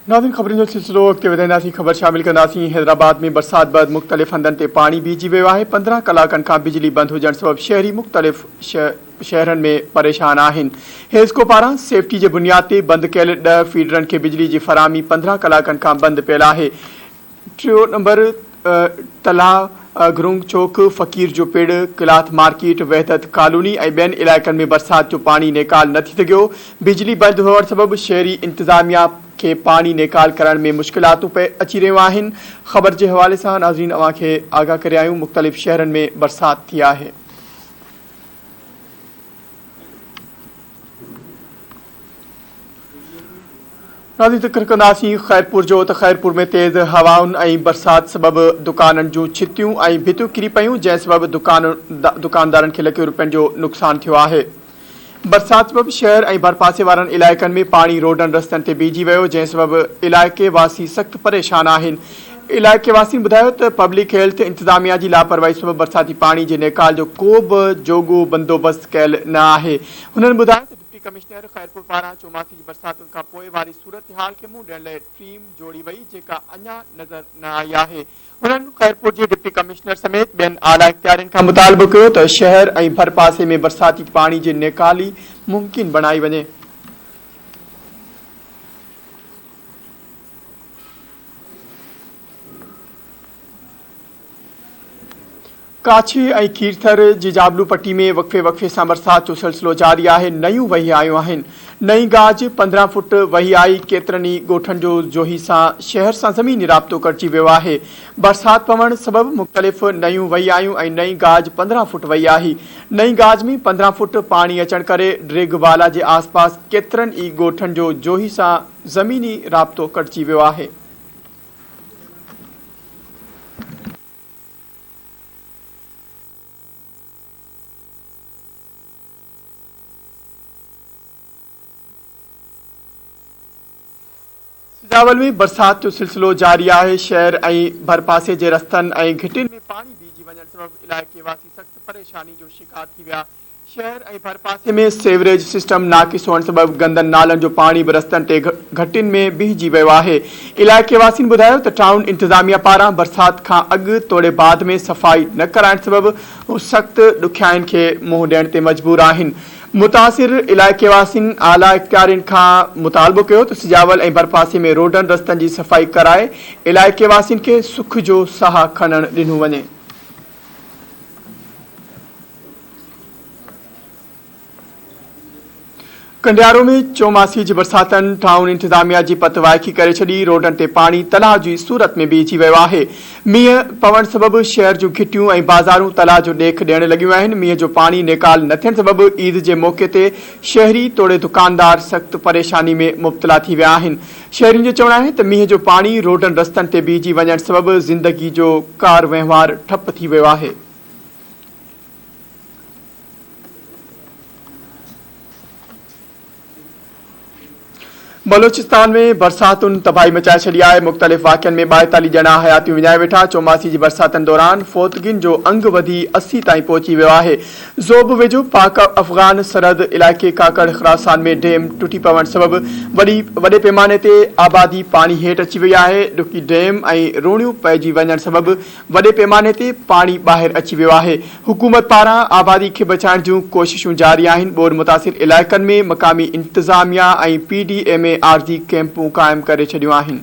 नाज़रीन ख़बरुनि जो सिलसिलो अॻिते वधाईंदासीं। ख़बर शामिल कंदासीं। हैदराबाद में बरसात बैदि मुख़्तलिफ़ हंधनि ते पाणी बीहजी वियो आहे। 15 कलाकनि खां बिजली बंदि हुजण सबबि शहरी मुख़्तलिफ़ शहरनि में परेशान आहिनि। हेस्को पारां सेफ्टी जे बुनियाद ते बंदि कयल 10 फीडरनि खे बिजली जी फराहमी 15 कलाकनि खां बंदि पियल आहे। 3 नंबर तलाह घुरुंग चौक, फ़कीर जो पेड़, क्लाथ मार्केट, वहदत कॉलोनी ऐं ॿियनि इलाइक़नि में बरसात जो पाणी नेकाल न थी सघियो। बिजली बंदि हुअण सबबि शहरी इंतज़ामिया खे पाणी नेकाल करण में मुश्किलातूं अची रहियूं आहिनि। ख़बर जे हवाले सां नाज़रीन अव्हांखे आगाह करे आहियूं। मुख़्तलिफ़ शहरनि में बरसात थी आहे। नाज़रीन ज़िक्र कंदासीं ख़ैरपुर जो त ख़ैरपुर में तेज़ हवाउनि ऐं बरसात सबबि दुकाननि जूं छितियूं ऐं भितियूं किरी पयूं, जंहिं सबबि दुकानदारनि खे लखियों रुपयनि जो नुक़सानु थियो आहे। बरसात सबबि शहर ऐं भरपासे वारनि इलाइक़नि में पाणी रोडनि रस्तनि ते बीहजी वियो, जंहिं सबबि इलाइक़े वासी सख़्तु परेशान आहिनि। इलाइक़े वासियुनि ॿुधायो त पब्लिक हेल्थ इंतज़ामिया जी लापरवाही सबबि बरसाती पाणी जे नेकाल जो को बि जोॻो बंदोबस्तु कयल न आहे। हुननि ॿुधायो त डिप्टी कमिश्नर ख़ैरपुर पारां चौमासी जी बरसातुनि खां पोइ वारी सूरत हाल खे मुंहुं ॾियण लाइ टीम जोड़ी वई, जेका अञा नज़र न आई आहे। हुननि ख़ैरपुर जे डिप्टी कमिश्नर समेत ॿियनि आला इख़्तियारनि खां मुतालबो कयो त शहर ऐं भरपासे में बरसाती पाणी जी नेकाली मुमकिन बणाई वञे। काछी ऐं खीरथर जी जाबलू पट्टी में वक़फ़े वक़फ़े सां बरसात जो सिलसिलो जारी आहे। नयूं वही आयूं आहिनि। नई गाज 15 फुट वही आई। केतिरनि ई ॻोठनि जो जोही सां शहर सां ज़मीनी राब्तो कटिजी वियो आहे। बरसात पवण सबबि मुख़्तलिफ़ नयूं वही आयूं ऐं नई गाज 15 फुट वही आई। नई गाज में 15 फुट पाणी अचण करे ड्रिगवाला जे आसपास केतिरनि ई ॻोठनि जो जोही सां ज़मीनी राब्तो कटिजी वियो आहे। सिजावल में बरसात जो सिलसिलो जारी आहे। शहर ऐं भरपासे जे रस्तनि ऐं घिटियुनि में पाणी बीहजी वञण सबबि इलाइक़े वासी सख़्तु परेशानी जो शिकार थी विया। शहर ऐं भरपासे में सेवरेज सिस्टम नाक़िस हुअण सबबि गंदनि नालनि जो पाणी बि रस्तनि ते घटियुनि में बीहजी वियो आहे। इलाइक़े वासियुनि ॿुधायो त टाउन इंतज़ामिया पारां बरसात खां अॻु तोड़े बाद में सफ़ाई न कराइण सबबि हू सख़्तु ॾुखियाईनि खे मुंहुं ॾियण ते मजबूर आहिनि। मुतासिर इलाइक़े वासियुनि आला इख़्तियारनि खां मुतालबो कयो त सिजावल ऐं भरपासे में रोडनि रस्तनि जी सफ़ाई कराए इलाइक़े वासियुनि खे सुख जो साह खणणु ॾिनो वञे। कंडियारो में चौमासी जी बरसातनि टाउन इंतज़ामिया जी पत वाइकी करे छॾी। रोडनि ते पाणी तलाउ जी सूरत में बीहजी वियो आहे। मींहुं पवण सबबि शहर जूं घिटियूं ऐं बाज़ारूं तलाउ जो ॾेख ॾियण लॻियूं आहिनि। मींहं जो पाणी नेकाल न थियण सबबि ईद जे मौक़े ते शहरी तोड़े दुकानदार सख़्तु परेशानी में मुब्तला थी विया आहिनि। शहरियुनि जो चवणु आहे त मींहं जो पाणी रोडनि रस्तनि ते बीहजी वञण सबबि ज़िंदगी जो कार वहिंवार ठप थी वियो आहे। बलोचिस्तान में बरसातुनि तबाही मचाए छॾी आहे। मुख़्तलिफ़ वाक़िअनि में 42 ॼणा हयातियूं विञाए वेठा। चौमासी जी बरसातनि दौरान फ़ौतगियुनि जो अंग वधी 80 ताईं पहुची वियो आहे। ज़ोब वेझो पाक अफ़गान सरहद इलाइक़े काकड़ ख़ुरासान में डेम टुटी पवण सबबि वॾे पैमाने ते आबादी पाणी हेठि अची वई आहे। ॾुकी डेम ऐं रूणियूं पइजी वञण सबबि वॾे पैमाने ते पाणी ॿाहिरि अची वियो आहे। हुकूमत पारां आबादी खे बचाइण जूं कोशिशूं जारी आहिनि। ॿोॾि मुतासिर इलाइक़नि में मक़ामी इंतज़ामिया ऐं PDA में आरज़ी कैंपूं क़ाइमु करे छॾियूं आहिनि।